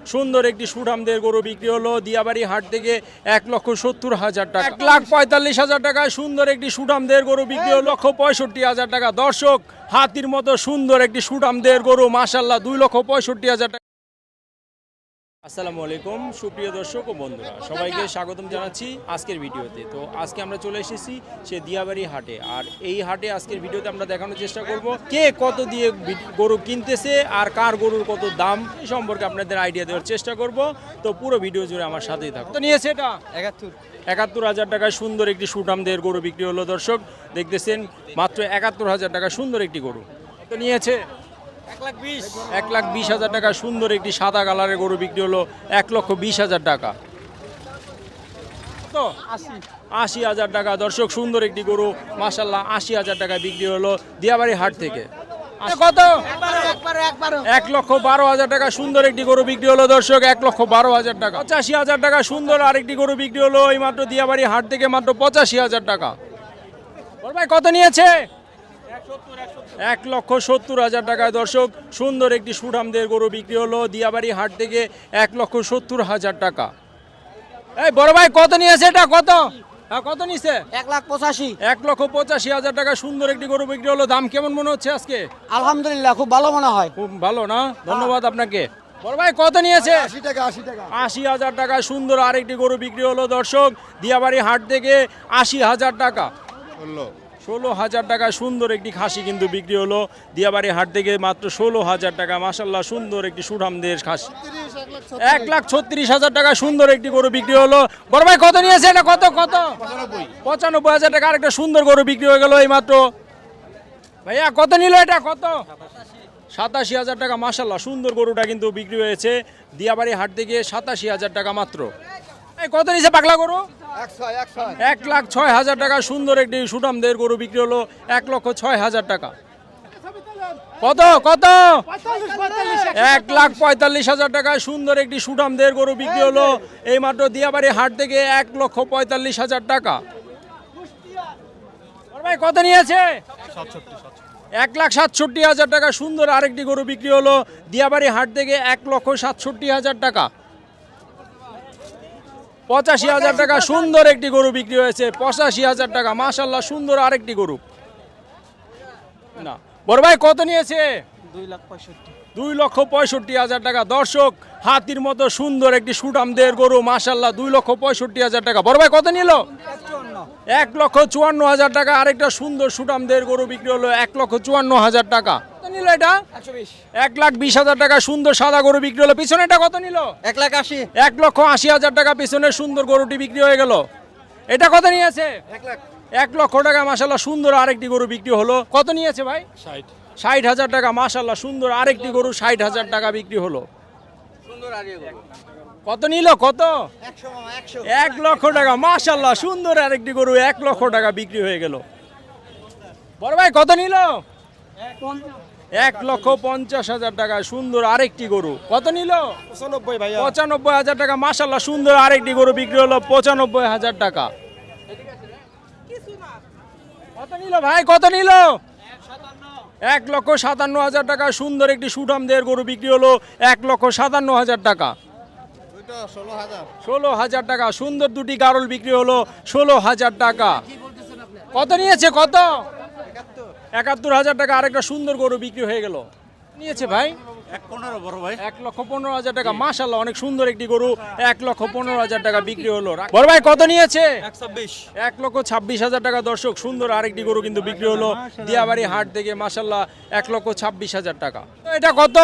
সুন্দর একটি সুঠামদের গরু বিক্রি হলো দিয়াবাড়ি হাট থেকে 1,70,000 টাকা, 1,45,000 টাকায় সুন্দর একটি সুঠামদের গরু বিক্রি হলো 1,65,000 টাকা। দর্শক, হাতির মতো সুন্দর একটি সুঠামদের গরু মাশাআল্লাহ 2,65,000 টাকা। আসসালামু আলাইকুম সুপ্রিয় দর্শক ও বন্ধুরা, সবাইকে স্বাগতম জানাচ্ছি আজকের ভিডিওতে। তো আজকে আমরা চলে এসেছি সে দিয়াবাড়ি হাটে, আর এই হাটে আজকের ভিডিওতে আমরা দেখানোর চেষ্টা করব কে কত দিয়ে গরু কিনতেছে আর কার গরুর কত দাম এই সম্পর্কে আপনাদের আইডিয়া দেওয়ার চেষ্টা করব। তো পুরো ভিডিও জুড়ে আমার সাথেই থাকুন। তো নিয়েছে এটা 71,000 টাকায় সুন্দর একটি সুঠামদের গরু বিক্রি হলো। দর্শক দেখতেছেন মাত্র 71,000 টাকা সুন্দর একটি গরু। তো নিয়েছে 1,20,000 টাকা সুন্দর একটি সাদা কালারের গরু বিক্রি হলো 1,20,000 টাকা। তো 80,000 টাকা। দর্শক, সুন্দর একটি গরু মাশাআল্লাহ 80,000 টাকা বিক্রি হলো দিয়াবাড়ি হাট থেকে। কত? 1,12,000 টাকা সুন্দর একটি গরু বিক্রি হলো। দর্শক, 1,12,000 টাকা। 85,000 টাকা সুন্দর আরেকটি গরু বিক্রি হলো এই মাত্র দিয়াবাড়ি হাট থেকে, মাত্র 85,000 টাকা। ভাই কত নিয়েছে? 1,70,000 টাকায়। দর্শক, সুন্দর একটি সুঠামদের গরু বিক্রি হলো দিয়াবাড়ি হাট থেকে 1,70,000 টাকা। এই বড় ভাই কত নিয়েছে এটা? কত কত নিছে? 1,85,000। 1,85,000 টাকা সুন্দর একটি গরু বিক্রি হলো। দাম কেমন মনে হচ্ছে আজকে? আলহামদুলিল্লাহ খুব ভালো মনে হয়। খুব ভালো না? ধন্যবাদ আপনাকে। বড় ভাই কত নিয়েছে? 80 টাকা 80 টাকা। 80,000 টাকা সুন্দর আরেকটি গরু বিক্রি হলো। দর্শক, দিয়াবাড়ি হাট থেকে 80,000 টাকা। 16,000 টাকা সুন্দর একটি খাসি কিন্তু বিক্রি হলো দিয়াবাড়ি হাট থেকে, মাত্র 16,000 টাকা। মাশাআল্লাহ সুন্দর একটি সুঠামদের খাসি। 1,36,000 টাকা সুন্দর একটি গরু বিক্রি হলো। বড় ভাই কত নিয়েছে এটা? কত কত? 95,000 টাকা আরেকটা সুন্দর গরু বিক্রি হয়ে গেল এই মাত্র। ভাইয়া কত নিল এটা? কত? 87,000 টাকা। মাশাআল্লাহ সুন্দর গরুটা কিন্তু বিক্রি হয়েছে দিয়াবাড়ি হাট থেকে 87,000 টাকা মাত্র। এই কত নিয়েছে পাগলা গরু? 1,06,000 টাকা সুন্দর একটি সুঠামদের গরু বিক্রি হলো 1,06,000 টাকা। কত কত? 1,45,000 টাকায় সুন্দর একটি সুঠামদের গরু বিক্রি হলো এই মাত্র দিয়াবাড়ি হাট থেকে 1,45,000 টাকা। ভাই কত নিয়েছে? 1,67,000 টাকা সুন্দর আরেকটি গরু বিক্রি হলো দিয়াবাড়ি হাট থেকে 1,67,000 টাকা। 85,000 টাকা সুন্দর একটি গরু বিক্রি হয়েছে 85,000 টাকা। মাশাআল্লাহ সুন্দর আরেকটি গরু। না বড় ভাই কত নিয়েছে? 2,65,000 টাকা। দর্শক, হাতির মতো সুন্দর একটি সুঠামদের গরু মাশাআল্লাহ 2,65,000 টাকা। বড় ভাই কত নিল? 1,54,000 টাকা আরেকটা সুন্দর সুঠামদের গরু বিক্রি হলো 1,54,000 টাকা। কত নিল এটা? 1,20,000 টাকা সুন্দর সাদা গরু বিক্রি হলো। পিছনে এটা কত নিল? 1,80,000। 1,80,000 টাকা পিছনের সুন্দর গরুটি বিক্রি হয়ে গেল। এটা কত নিয়েছে? 1 লক্ষ টাকা। মাশাআল্লাহ সুন্দর আরেকটি গরু বিক্রি হলো। কত নিয়েছে ভাই? 60,000 টাকা। মাশাআল্লাহ সুন্দর আরেকটি গরু 60,000 টাকা বিক্রি হলো। কত নিল? কত? 1 লক্ষ টাকা। মাশাআল্লাহ সুন্দর আরেকটি গরু 1 লক্ষ টাকা বিক্রি হয়ে গেল। বড় ভাই কত নিল? 1,50,000 টাকা সুন্দর আরেকটি গরু। কত নিল? 95,000 টাকা। মাশাআল্লাহ সুন্দর আরেকটি গরু বিক্রি হলো 95,000 টাকা। কত নিল ভাই? কত নিল? 1,57,000 টাকা সুন্দর একটি সুঠামদের গরু বিক্রি হলো 1,57,000 টাকা। 16,000 টাকা সুন্দর দুটি গারল বিক্রি হলো 16,000 টাকা। কত নিয়েছে? কত? 71,000 টাকা আরেকটা সুন্দর গরু বিক্রি হয়ে গেল। নিয়েছে ভাই 1,15,000 টাকা। মাশাআল্লাহ অনেক সুন্দর একটি গরু 1,15,000 টাকা বিক্রি হলো। বড় ভাই কত নিয়েছে? 1,26,000 টাকা। দর্শক, সুন্দর আরেকটি গরু কিন্তু বিক্রি হলো দিয়াবাড়ি হাট থেকে মাশাআল্লাহ 1,26,000 টাকা। এটা কত?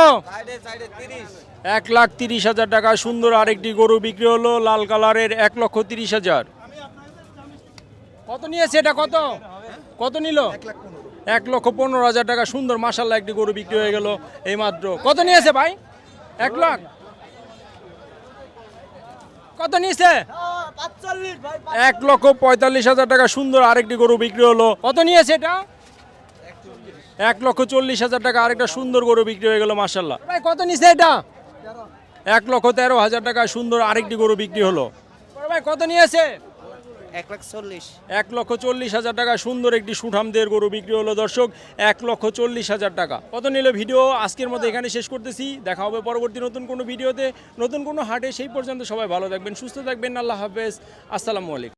1,30,000 টাকা সুন্দর আরেকটি গরু বিক্রি হলো লাল কালারের 1,30,000। কত নিয়েছে এটা? কত কত নিল? 1,15,000 টাকা সুন্দর মাশাআল্লাহ একটি গরু বিক্রি হয়ে গেল এই মাত্র। কত নিয়েছে ভাই? 1 লাখ। কত নিয়েছে? 1,45,000 টাকা সুন্দর আরেকটি গরু বিক্রি হলো। কত নিয়েছে এটা? 1,40,000 টাকা আরেকটা সুন্দর গরু বিক্রি হয়ে গেল মাশাআল্লাহ। ভাই কত নিয়েছে এটা? 1,13,000 টাকা সুন্দর আরেকটি গরু বিক্রি হলো। ভাই কত নিয়েছে? 1,40,000 1,40,000 টাকা সুন্দর একটি সুঠামদের গরু বিক্রি হলো দর্শক, 1,40,000 টাকা। কত নিল ভিডিও আজকের মতো এখানে শেষ করতেছি। দেখা হবে পরবর্তী নতুন কোনো ভিডিওতে, নতুন কোনো হাটে। সেই পর্যন্ত সবাই ভালো থাকবেন, সুস্থ থাকবেন। আল্লাহ হাফেজ, আসসালামু আলাইকুম।